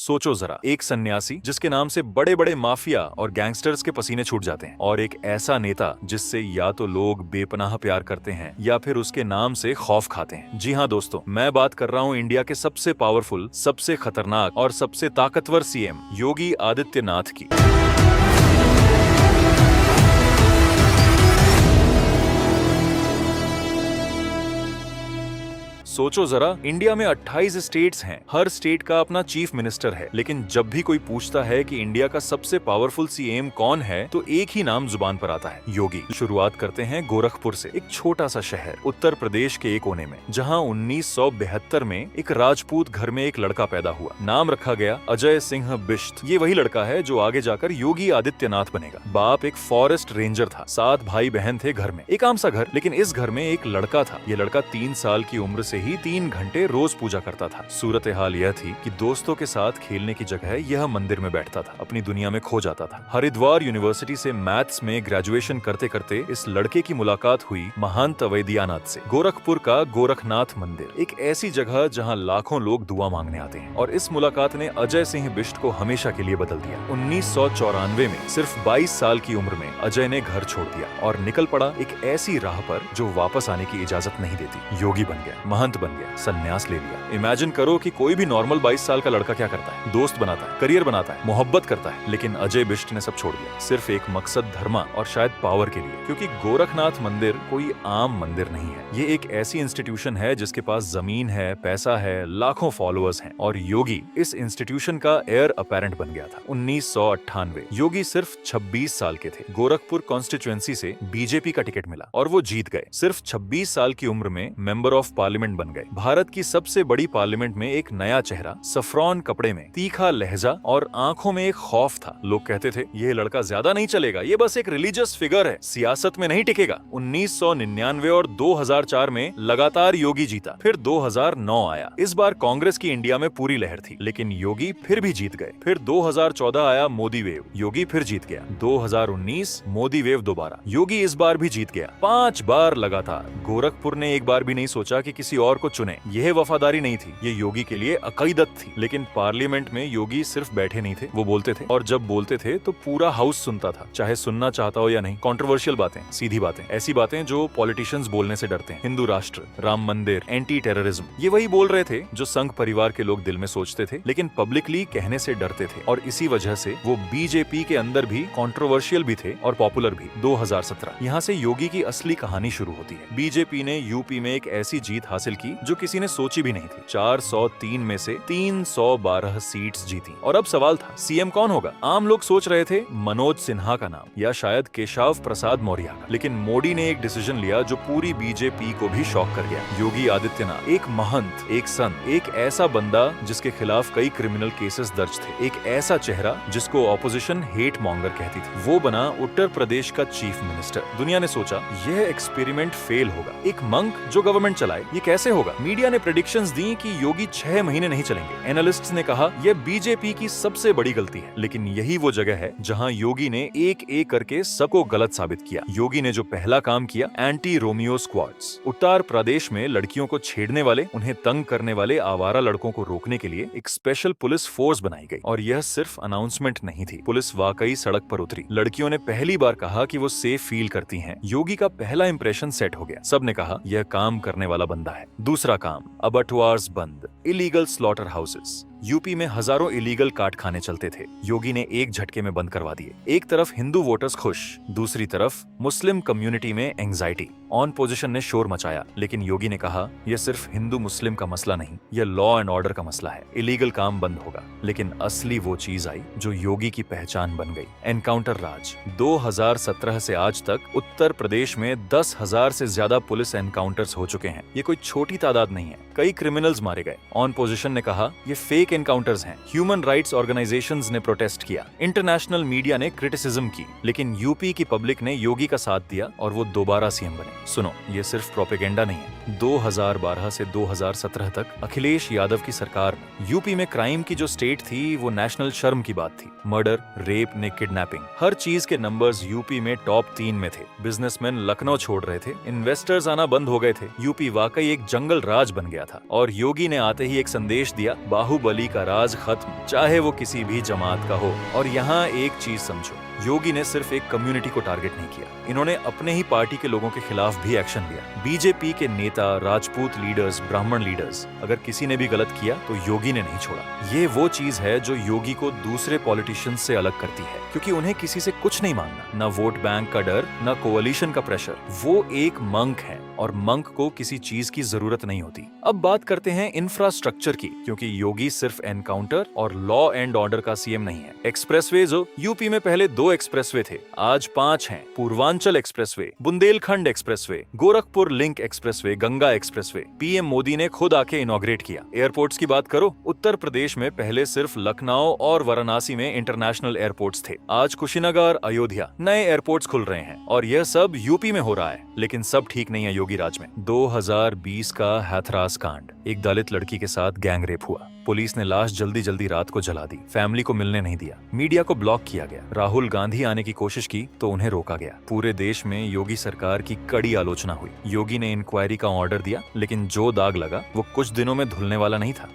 सोचो जरा, एक सन्यासी जिसके नाम से बड़े बड़े माफिया और गैंगस्टर्स के पसीने छूट जाते हैं, और एक ऐसा नेता जिससे या तो लोग बेपनाह प्यार करते हैं या फिर उसके नाम से खौफ खाते हैं। जी हाँ दोस्तों, मैं बात कर रहा हूँ इंडिया के सबसे पावरफुल, सबसे खतरनाक और सबसे ताकतवर सीएम योगी आदित्यनाथ की। सोचो जरा, इंडिया में 28 स्टेट्स हैं, हर स्टेट का अपना चीफ मिनिस्टर है, लेकिन जब भी कोई पूछता है कि इंडिया का सबसे पावरफुल सीएम कौन है, तो एक ही नाम जुबान पर आता है, योगी। शुरुआत करते हैं गोरखपुर से, एक छोटा सा शहर उत्तर प्रदेश के एक कोने में, जहां 1972 में एक राजपूत घर में एक लड़का पैदा हुआ। नाम रखा गया अजय सिंह बिष्ट। ये वही लड़का है जो आगे जाकर योगी आदित्यनाथ बनेगा। बाप एक फॉरेस्ट रेंजर था, 7 भाई बहन थे घर में, एक आम सा घर, लेकिन इस घर में एक लड़का था। ये लड़का 3 साल की उम्र से ही 3 घंटे रोज पूजा करता था। सूरत हाल यह थी कि दोस्तों के साथ खेलने की जगह यह मंदिर में बैठता था, अपनी दुनिया में खो जाता था। हरिद्वार यूनिवर्सिटी से मैथ्स में ग्रेजुएशन करते करते इस लड़के की मुलाकात हुई महंत अवैधनाथ से। गोरखपुर का गोरखनाथ मंदिर, एक ऐसी जगह जहां लाखों लोग दुआ मांगने आते हैं, और इस मुलाकात ने अजय सिंह बिष्ट को हमेशा के लिए बदल दिया। 1994 में सिर्फ 22 साल की उम्र में अजय ने घर छोड़ दिया और निकल पड़ा एक ऐसी राह पर जो वापस आने की इजाजत नहीं देती। योगी बन गया, महंत बन गया, सन्यास ले लिया। इमेजिन करो कि कोई भी नॉर्मल 22 साल का लड़का क्या करता है, दोस्त बनाता है, करियर बनाता है, मोहब्बत करता है, लेकिन अजय बिष्ट ने सब छोड़ दिया, सिर्फ एक मकसद, धर्मा और शायद पावर के लिए। क्योंकि गोरखनाथ मंदिर कोई आम मंदिर नहीं है, ये एक ऐसी इंस्टीट्यूशन है जिसके पास जमीन है, पैसा है, लाखों फॉलोअर्स हैं, और योगी इस इंस्टीट्यूशन का एयर अपैरेंट बन गया था। 1998 योगी सिर्फ 26 साल के थे। गोरखपुर कॉन्स्टिट्यूएंसी से बीजेपी का टिकट मिला और वो जीत गए। सिर्फ 26 साल की उम्र में मेंबर ऑफ पार्लियामेंट बन गए। भारत की सबसे बड़ी पार्लियामेंट में एक नया चेहरा, सफ्रॉन कपड़े में, तीखा लहजा और आंखों में एक खौफ था। लोग कहते थे ये लड़का ज्यादा नहीं चलेगा, ये बस एक रिलीजियस फिगर है, सियासत में नहीं टिकेगा। 1999 और 2004 में लगातार योगी जीता। फिर 2009 आया। इस बार कांग्रेस की इंडिया में पूरी लहर थी, लेकिन योगी फिर भी जीत गए। फिर 2014 आया मोदी वेव, योगी फिर जीत गया। 2019 मोदी वेव दोबारा, योगी इस बार भी जीत गया। 5 बार लगातार। गोरखपुर ने एक बार भी नहीं सोचा कि किसी और को चुने। यह वफादारी नहीं थी, ये योगी के लिए अकीदत थी। लेकिन पार्लियामेंट में योगी सिर्फ बैठे नहीं थे, वो बोलते थे, और जब बोलते थे तो पूरा हाउस सुनता था, चाहे सुनना चाहता हो या नहीं। कंट्रोवर्शियल बातें, सीधी बातें, ऐसी बातें जो पॉलिटिशियंस बोलने से डरते हैं। हिंदू राष्ट्र, राम मंदिर, एंटी टेररिज्म, ये वही बोल रहे थे जो संघ परिवार के लोग दिल में सोचते थे, लेकिन पब्लिकली कहने से डरते थे। और इसी वजह से वो बीजेपी के अंदर भी कंट्रोवर्शियल भी थे और पॉपुलर भी। 2017 यहाँ से योगी की असली कहानी शुरू होती है। बीजेपी ने यूपी में एक ऐसी जीत हासिल की जो किसी ने सोची भी नहीं थी। 403 में से 312 सीट्स जीती। और अब सवाल था, सीएम कौन होगा? आम लोग सोच रहे थे मनोज सिन्हा का नाम या शायद केशव प्रसाद मौर्य का, लेकिन मोदी ने एक डिसीजन लिया जो पूरी बीजेपी को भी शॉक कर गया। योगी आदित्यनाथ, एक महंत, एक संत, एक ऐसा बंदा जिसके खिलाफ कई क्रिमिनल केसेस दर्ज थे, एक ऐसा चेहरा जिसको ऑपोजिशन हेट मॉन्गर कहती थी, वो बना उत्तर प्रदेश का चीफ मिनिस्टर। दुनिया ने सोचा यह एक्सपेरिमेंट फेल होगा। एक मंक जो गवर्नमेंट चलाए, ये कैसे होगा? मीडिया ने प्रेडिक्शंस दी कि योगी 6 महीने नहीं चलेंगे। एनालिस्ट्स ने कहा यह बीजेपी की सबसे बड़ी गलती है। लेकिन यही वो जगह है जहां योगी ने एक एक करके सबको गलत साबित किया। योगी ने जो पहला काम किया, anti Romeo squads. Uttar Pradesh में लड़कियों को छेड़ने वाले, उन्हें तंग करने वाले आवारा लड़कों को रोकने के लिए एक स्पेशल पुलिस फोर्स बनाई गई। और यह सिर्फ अनाउंसमेंट नहीं थी, पुलिस वाकई सड़क पर उतरी। लड़कियों ने पहली बार कहा कि वो सेफ फील करती हैं। योगी का पहला इंप्रेशन सेट हो गया। सबने कहा यह काम करने वाला बंदा है। दूसरा काम, अबटवार्स बंद, इलीगल स्लॉटर हाउसेस। यूपी में हजारों इलीगल काट खाने चलते थे, योगी ने एक झटके में बंद करवा दिए। एक तरफ हिंदू वोटर्स खुश, दूसरी तरफ मुस्लिम कम्युनिटी में एंजाइटी। ऑन पोजीशन ने शोर मचाया, लेकिन योगी ने कहा यह सिर्फ हिंदू मुस्लिम का मसला नहीं, यह लॉ एंड ऑर्डर का मसला है। इलीगल काम बंद होगा। लेकिन असली वो चीज आई जो योगी की पहचान बन गई, एनकाउंटर राज। 2017 से आज तक उत्तर प्रदेश में 10,000 से ज्यादा पुलिस एनकाउंटर्स हो चुके हैं। ये कोई छोटी तादाद नहीं है, कई क्रिमिनल्स मारे गए। ऑन पोजीशन ने कहा ये फेक एनकाउंटर्स हैं। ह्यूमन राइट्स ऑर्गेनाइजेशंस ने प्रोटेस्ट किया, इंटरनेशनल मीडिया ने क्रिटिसिज्म की, लेकिन यूपी की पब्लिक ने योगी का साथ दिया और वो दोबारा सीएम बने। सुनो, ये सिर्फ प्रोपेगेंडा नहीं है। 2012 से 2017 तक अखिलेश यादव की सरकार में यूपी में क्राइम की जो स्टेट थी वो नेशनल शर्म की बात थी। मर्डर, रेप ने किडनैपिंग, हर चीज के नंबर्स यूपी में टॉप 3 में थे। बिजनेसमैन लखनऊ छोड़ रहे थे, इन्वेस्टर्स आना बंद हो गए थे। यूपी वाकई एक जंगल राज बन गया था। और योगी ने आते ही एक संदेश दिया, बाहुबली गली का राज खत्म, चाहे वो किसी भी जमात का हो। और यहाँ एक चीज समझो, योगी ने सिर्फ एक कम्युनिटी को टारगेट नहीं किया, इन्होंने अपने ही पार्टी के लोगों के खिलाफ भी एक्शन लिया। बीजेपी के नेता, राजपूत लीडर्स, ब्राह्मण लीडर्स, अगर किसी ने भी गलत किया तो योगी ने नहीं छोड़ा। ये वो चीज है जो योगी को दूसरे पॉलिटिशियंस से अलग करती है, क्योंकि उन्हें किसी से कुछ नहीं मांगना, न वोट बैंक का डर, न कोalition का प्रेशर। वो एक मंक है और मंक को किसी चीज की जरूरत नहीं होती। अब बात करते हैं इंफ्रास्ट्रक्चर की, क्योंकि योगी सिर्फ एनकाउंटर और लॉ एंड ऑर्डर का सीएम नहीं है। एक्सप्रेसवेज हो, यूपी में पहले 2 एक्सप्रेसवे थे, आज 5 हैं। Purvanchal expressway, Bundelkhand expressway, Gorakhpur link expressway, Ganga expressway PM Modi ने खुद आके इनॉग्रेट किया। एयरपोर्ट्स की बात करो, उत्तर प्रदेश में पहले सिर्फ लखनऊ और वाराणसी में इंटरनेशनल एयरपोर्ट्स थे, आज कुशीनगर, अयोध्या नए एयरपोर्ट्स खुल रहे हैं। और यह सब यूपी में हो रहा है, लेकिन सब ठीक नहीं है योगी राज में। 2020 का हाथरस कांड, एक दलित लड़की के साथ गैंग रेप हुआ, पुलिस ने लाश जल्दी जल्दी रात को जला दी, फैमिली को मिलने नहीं दिया, मीडिया को ब्लॉक किया गया। राहुल गांधी आने की कोशिश की तो उन्हें रोका गया। पूरे देश में योगी सरकार की कड़ी आलोचना हुई। योगी ने इंक्वायरी का ऑर्डर दिया, लेकिन जो दाग लगा वो कुछ दिनों में धुलने वाला नहीं था।